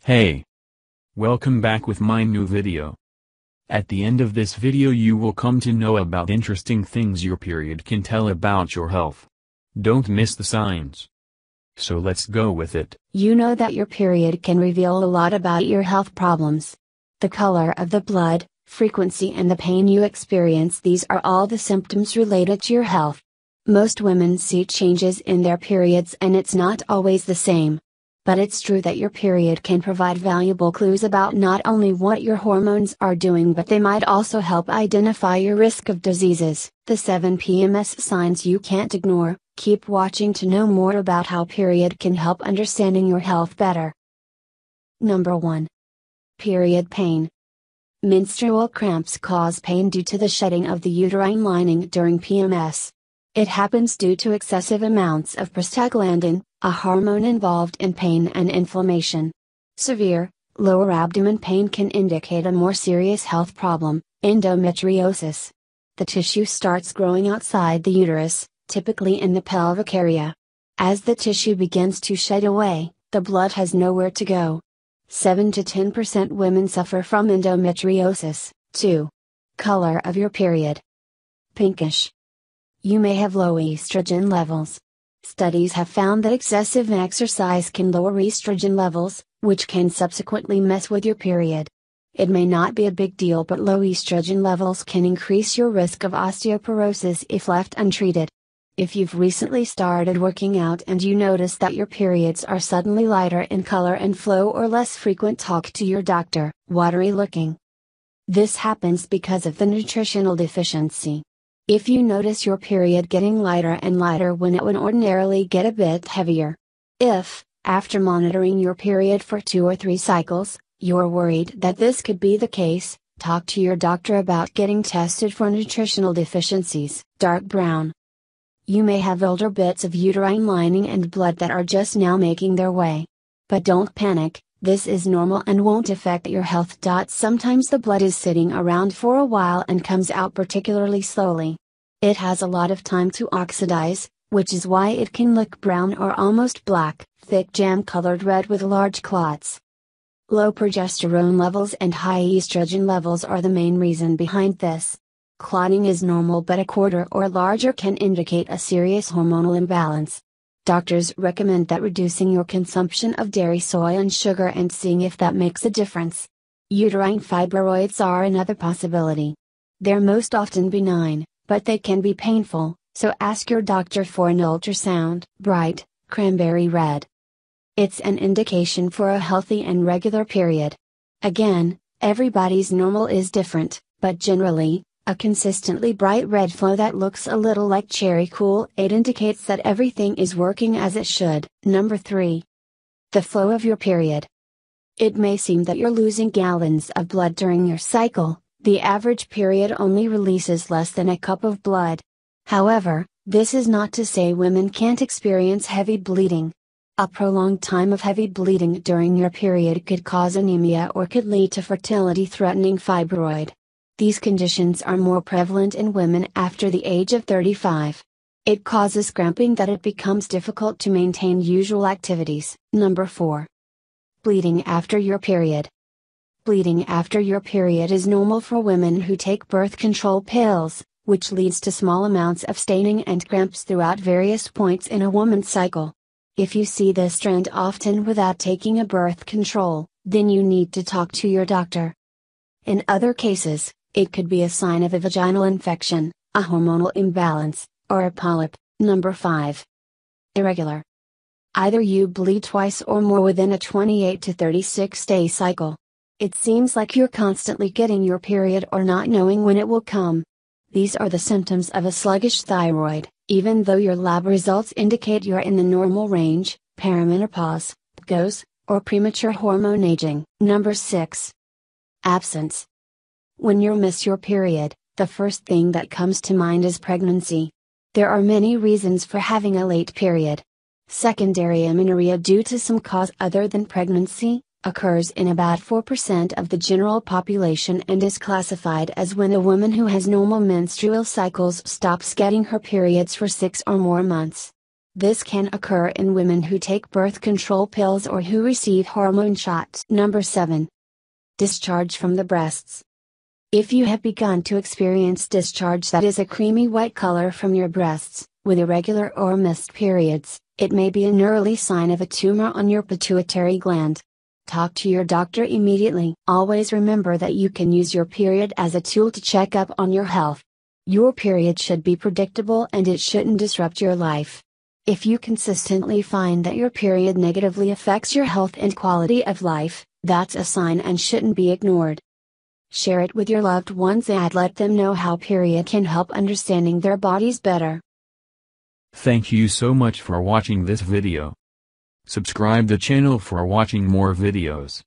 Hey! Welcome back with my new video. At the end of this video you will come to know about interesting things your period can tell about your health. Don't miss the signs. So let's go with it. You know that your period can reveal a lot about your health problems. The color of the blood, frequency and the pain you experience, these are all the symptoms related to your health. Most women see changes in their periods and it's not always the same. But it's true that your period can provide valuable clues about not only what your hormones are doing, but they might also help identify your risk of diseases. The 7 PMS signs you can't ignore. Keep watching to know more about how period can help understanding your health better. Number 1. Period pain. Menstrual cramps cause pain due to the shedding of the uterine lining during PMS. It happens due to excessive amounts of prostaglandin, a hormone involved in pain and inflammation. Severe, lower abdomen pain can indicate a more serious health problem, endometriosis. The tissue starts growing outside the uterus, typically in the pelvic area. As the tissue begins to shed away, the blood has nowhere to go. 7 to 10% women suffer from endometriosis. 2. Color of your period. Pinkish. You may have low estrogen levels. Studies have found that excessive exercise can lower estrogen levels, which can subsequently mess with your period. It may not be a big deal, but low estrogen levels can increase your risk of osteoporosis if left untreated. If you've recently started working out and you notice that your periods are suddenly lighter in color and flow or less frequent, talk to your doctor. Watery looking. This happens because of the nutritional deficiency. If you notice your period getting lighter and lighter when it would ordinarily get a bit heavier. If, after monitoring your period for 2 or 3 cycles, you're worried that this could be the case, talk to your doctor about getting tested for nutritional deficiencies. Dark brown. You may have older bits of uterine lining and blood that are just now making their way. But don't panic, this is normal and won't affect your health. Sometimes the blood is sitting around for a while and comes out particularly slowly. It has a lot of time to oxidize, which is why it can look brown or almost black, thick jam-colored red with large clots. Low progesterone levels and high estrogen levels are the main reason behind this. Clotting is normal, but a quarter or larger can indicate a serious hormonal imbalance. Doctors recommend that reducing your consumption of dairy, soy and sugar and seeing if that makes a difference. Uterine fibroids are another possibility. They're most often benign, but they can be painful, so ask your doctor for an ultrasound. Bright, cranberry red. It's an indication for a healthy and regular period. Again, everybody's normal is different, but generally, a consistently bright red flow that looks a little like cherry Kool-Aid indicates that everything is working as it should. Number 3. The flow of your period. It may seem that you're losing gallons of blood during your cycle. The average period only releases less than a cup of blood. However, this is not to say women can't experience heavy bleeding. A prolonged time of heavy bleeding during your period could cause anemia or could lead to fertility-threatening fibroid. These conditions are more prevalent in women after the age of 35. It causes cramping that it becomes difficult to maintain usual activities. Number 4. Bleeding after your period. Bleeding after your period is normal for women who take birth control pills, which leads to small amounts of staining and cramps throughout various points in a woman's cycle. If you see this trend often without taking a birth control, then you need to talk to your doctor. In other cases, it could be a sign of a vaginal infection, a hormonal imbalance, or a polyp. Number 5. Irregular. Either you bleed twice or more within a 28 to 36 day cycle. It seems like you're constantly getting your period or not knowing when it will come. These are the symptoms of a sluggish thyroid, even though your lab results indicate you're in the normal range, perimenopause, PCOS, or premature hormone aging. Number 6. Absence. When you miss your period, the first thing that comes to mind is pregnancy. There are many reasons for having a late period. Secondary amenorrhea due to some cause other than pregnancy occurs in about 4% of the general population and is classified as when a woman who has normal menstrual cycles stops getting her periods for 6 or more months. This can occur in women who take birth control pills or who receive hormone shots. Number 7. Discharge from the breasts. If you have begun to experience discharge that is a creamy white color from your breasts, with irregular or missed periods, it may be an early sign of a tumor on your pituitary gland. Talk to your doctor immediately. Always remember that you can use your period as a tool to check up on your health. Your period should be predictable and it shouldn't disrupt your life. If you consistently find that your period negatively affects your health and quality of life, that's a sign and shouldn't be ignored. Share it with your loved ones and let them know how period can help understanding their bodies better. Thank you so much for watching this video. Subscribe the channel for watching more videos.